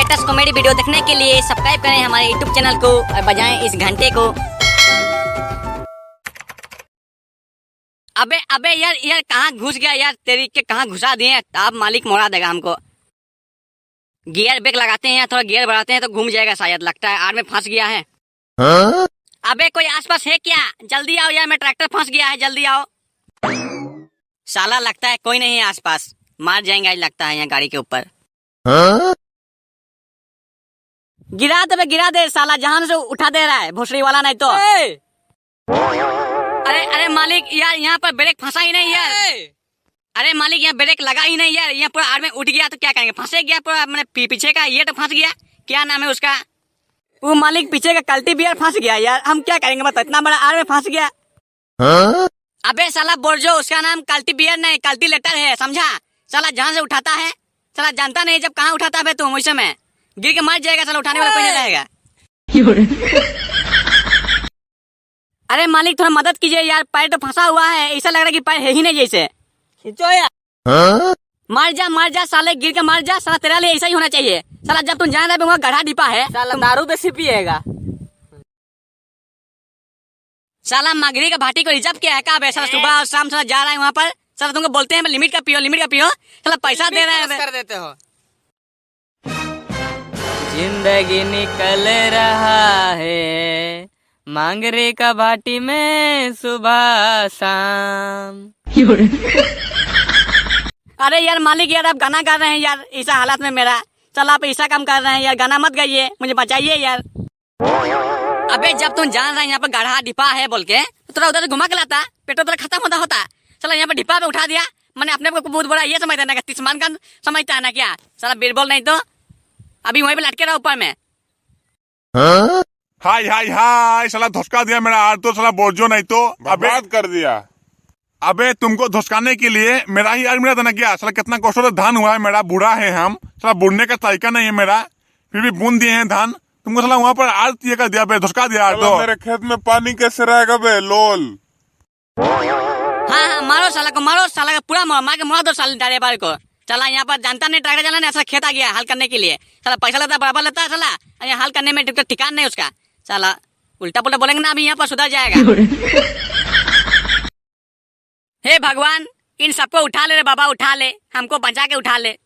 Latest comedy video देखने के लिए सब्सक्राइब करें हमारे यूट्यूब चैनल को और बजाएं इस घंटे को। अबे अबे यार यार कहाँ घुस गया यार, तेरी के कहाँ घुसा दिए। अब मालिक मोड़ा देगा हमको। गियर ब्रेक लगाते हैं, थोड़ा गियर बढ़ाते हैं तो घूम जाएगा शायद, लगता है आड़ में फंस गया है। अबे कोई आसपास है क्या? जल्दी आओ यार, मैं ट्रैक्टर फंस गया है, जल्दी आओ। साला लगता है कोई नहीं है आसपास, मार जाएंगे आज लगता है यहाँ गाड़ी के ऊपर। गिरा दे साला, जहां से उठा दे रहा है भोसड़ी वाला, नहीं तो। अरे अरे मालिक यार, यहाँ पर ब्रेक फंसा ही नहीं यार। अरे मालिक यहाँ ब्रेक लगा ही नहीं यार, यहाँ पूरा आड़ में उठ गया तो क्या करेंगे, फंसे गया पूरा। मैंने पीछे का ये तो फंस गया, क्या नाम है उसका, वो मालिक पीछे का कल्टी बियर फंस गया यार। हम क्या करेंगे बता, इतना बड़ा आड़ में फंस गया। अबे साला बोर्जो, उसका नाम कल्टी बियर नहीं कल्टी लेटर है, समझा। साला जहाँ से उठाता है साला जानता नहीं, जब कहाँ उठाता है तुम वैसे में गिर के मर जाएगा साला, उठाने वाला कोई नहीं रहेगा। अरे मालिक थोड़ा मदद कीजिए यार, पैर तो फंसा हुआ है, ऐसा लग रहा है कि पैर है ही नहीं जैसे। खींचो यार। मर जा साले, गिर के मर जा साला, तेरा लिए ऐसा ही होना चाहिए साला। जब तुम जान रहे हो गड्ढा डिपा है साला, दारू तो पिएगा साला। मगरी का भाटी को रिजर्व किया है का बे साला, सुबह और शाम साला जा रहा है वहाँ पर साला। तुमको बोलते हैं लिमिट का पियो साला, पैसा दे रहे हैं, कर देते हो। जिंदगी निकल रहा है मांगरे का भाटी में सुबह शाम। अरे यार मालिक यार, आप गाना गा रहे हैं यार ऐसा हालत में मेरा, चल आप ऐसा काम कर रहे हैं यार, गाना मत गाइए, मुझे बचाइए यार। अबे जब तुम जान रहे हैं यहाँ पर गड्ढा डिपा है बोल के, तो थोड़ा उधर घुमा के लाता, पेट्रोल तेरा खत्म होता चला, यहाँ पर डिपा पे उठा दिया। मैंने अपने को बहुत बड़ा ये समझता है ना, तिस्मान का समझता है ना क्या साला, बीरबल नहीं तो अभी वहीं पे लटके रहा ऊपर में। हाय हाय हाय, साला धुसका दिया मेरा आर तो साला बोर्जो, नहीं तो बर्बाद कर दिया। अबे तुमको धुसकाने के लिए मेरा ही आर मिला था ना क्या साला, कितना कष्टों से धान हुआ है मेरा, बूढ़ा है हम साला, बुढ़ने का तरीका नहीं है मेरा, फिर भी बूंद दिए हैं धान, तुमको साला वहाँ पर आर ये कर दिया बे, धुसका दिया आर तो। मेरे खेत में पानी कैसे रहेगा बे लोल। हाँ मारो साला को, मारो साला का पूरा मार के मार दो साले ड्राइवर को। चला यहाँ पर जानता नहीं ट्रैक्टर चलाना, ऐसा खेत आ गया हल करने के लिए साला, पैसा लेता बराबर लेता है साला, यहाँ हल करने में ठिकान नहीं उसका साला। उल्टा पुल्टा बोलेंगे ना अभी यहाँ पर सुधर जाएगा। हे भगवान, इन सबको उठा ले रे बाबा, उठा ले, हमको बचा के उठा ले।